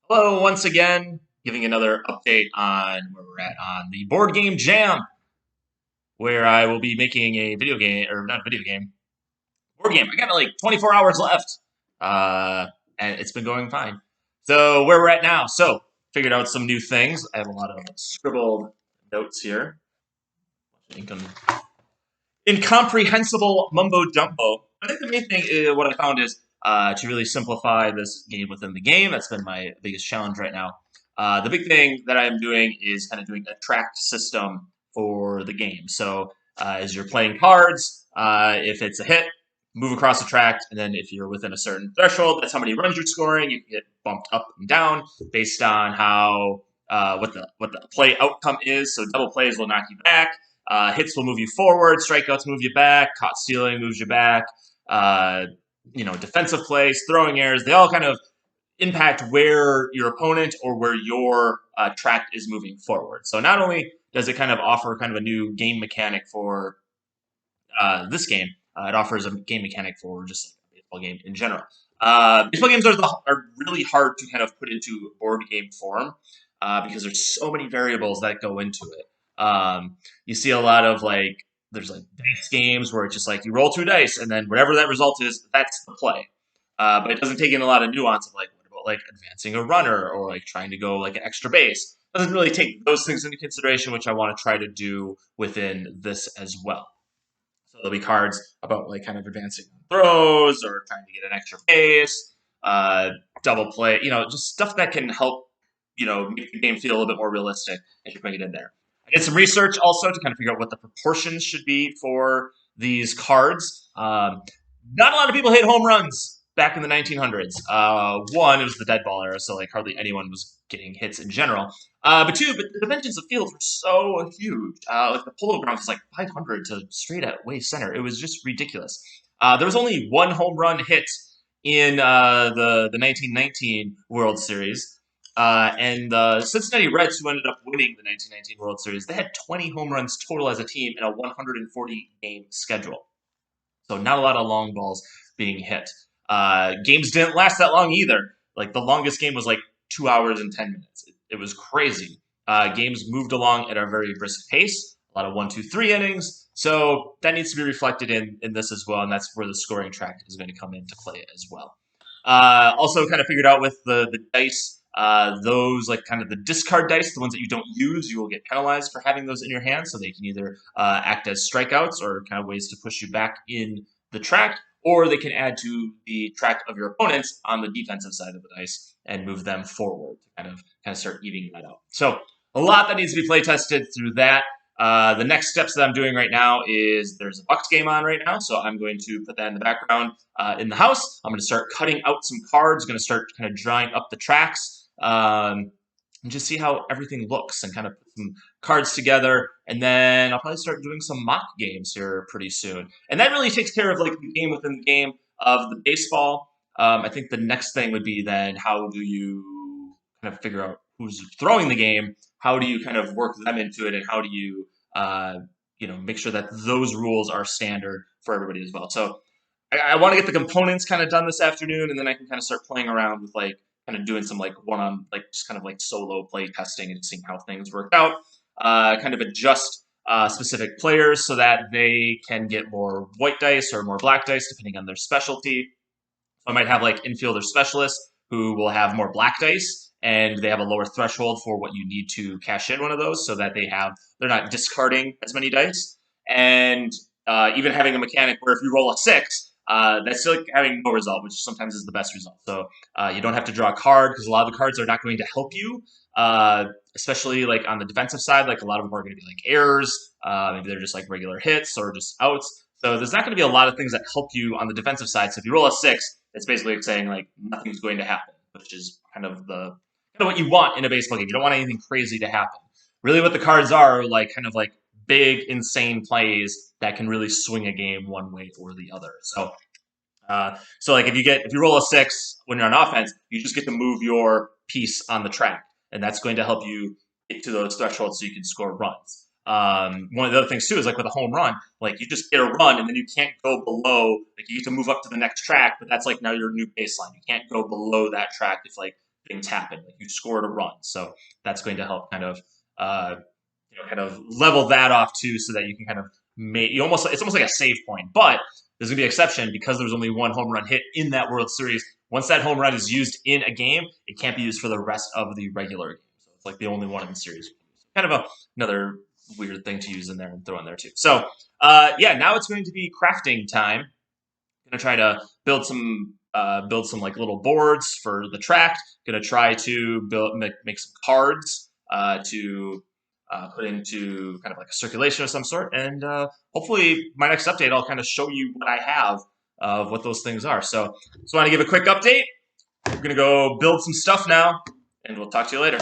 Hello, once again, giving another update on where we're at on the board game jam, where I will be making a video game, or not a video game, board game. I got like 24 hours left, and it's been going fine. So, where we're at now. So, figured out some new things. I have a lot of scribbled notes here. Incomprehensible mumbo jumbo. I think the main thing, what I found is to really simplify this game within the game. That's been my biggest challenge right now. The big thing that I'm doing is kind of doing a tracked system for the game. So as you're playing cards, if it's a hit, move across the track, and then if you're within a certain threshold, that's how many runs you're scoring. You can get bumped up and down based on how what the play outcome is. So double plays will knock you back. Hits will move you forward. Strikeouts move you back. Caught stealing moves you back. Uh, defensive plays, throwing errors, they all kind of impact where your opponent or where your track is moving forward. So not only does it kind of offer kind of a new game mechanic for this game, it offers a game mechanic for just like a baseball game in general. Baseball games are really hard to kind of put into board game form because there's so many variables that go into it. You see a lot of there's like dice games where it's just like you roll two dice and then whatever that result is, that's the play. But it doesn't take in a lot of nuance of like what about like advancing a runner or like trying to go like an extra base. It doesn't really take those things into consideration, which I want to try to do within this as well. So there'll be cards about like kind of advancing throws or trying to get an extra base, double play, just stuff that can help, make the game feel a little bit more realistic as you're putting it in there. I did some research also to kind of figure out what the proportions should be for these cards. Not a lot of people hit home runs back in the 1900s. One, it was the dead ball era, so like hardly anyone was getting hits in general. But two, but the dimensions of fields were so huge. Like the Polo Grounds was like 500 to straight at way center. It was just ridiculous. There was only one home run hit in the 1919 World Series. And the Cincinnati Reds, who ended up winning the 1919 World Series, they had 20 home runs total as a team in a 140 game schedule. So not a lot of long balls being hit. Games didn't last that long either. Like the longest game was like 2 hours and 10 minutes. It was crazy. Games moved along at a very brisk pace. A lot of 1, 2, 3 innings. So that needs to be reflected in this as well, and that's where the scoring track is going to come into play as well. Also, kind of figured out with the dice. Those like kind of the discard dice, the ones that you don't use, you will get penalized for having those in your hand. So they can either act as strikeouts or kind of ways to push you back in the track, or they can add to the track of your opponents on the defensive side of the dice and move them forward to kind of start evening that out. So a lot that needs to be play tested through that. The next steps that I'm doing right now is there's a Bucks game on right now, so I'm going to put that in the background in the house. I'm going to start cutting out some cards, going to start kind of drawing up the tracks, and just see how everything looks and kind of put some cards together. And then I'll probably start doing some mock games here pretty soon. And that really takes care of like the game within the game of the baseball. I think the next thing would be then how do you kind of figure out who's throwing the game? How do you kind of work them into it, and how do you make sure that those rules are standard for everybody as well? So I want to get the components kind of done this afternoon, and then I can kind of start playing around with like kind of doing some like one-on like just kind of like solo play testing and seeing how things work out. Kind of adjust specific players so that they can get more white dice or more black dice depending on their specialty. So I might have like infielder specialists who will have more black dice and they have a lower threshold for what you need to cash in one of those so that they're not discarding as many dice. And even having a mechanic where if you roll a 6, that's still like having no result, which sometimes is the best result. So you don't have to draw a card because a lot of the cards are not going to help you, especially like on the defensive side. Like a lot of them are going to be like errors. Maybe they're just like regular hits or just outs. So there's not going to be a lot of things that help you on the defensive side. So if you roll a 6, it's basically saying like nothing's going to happen, which is kind of what you want in a baseball game. You don't want anything crazy to happen. Really, what the cards are like kind of like big, insane plays that can really swing a game one way or the other. So like if you roll a 6 when you're on offense, you just get to move your piece on the track, and that's going to help you get to those thresholds so you can score runs. One of the other things too is like with a home run, like you just get a run and then you can't go below. Like you get to move up to the next track, but that's like now your new baseline. You can't go below that track if like things happen. Like you scored a run, so that's going to help kind of kind of level that off too, so that you can kind of make it's almost like a save point. But there's gonna be an exception because there's only one home run hit in that World Series. Once that home run is used in a game, it can't be used for the rest of the regular game. So it's like the only one in the series. Kind of another weird thing to use in there and throw in there too. So yeah, now it's going to be crafting time. I'm gonna try to build some like little boards for the track. Gonna try to make some cards to put into kind of like a circulation of some sort. And hopefully, my next update, I'll kind of show you what I have of what those things are. So, just want to give a quick update. We're going to go build some stuff now, and we'll talk to you later.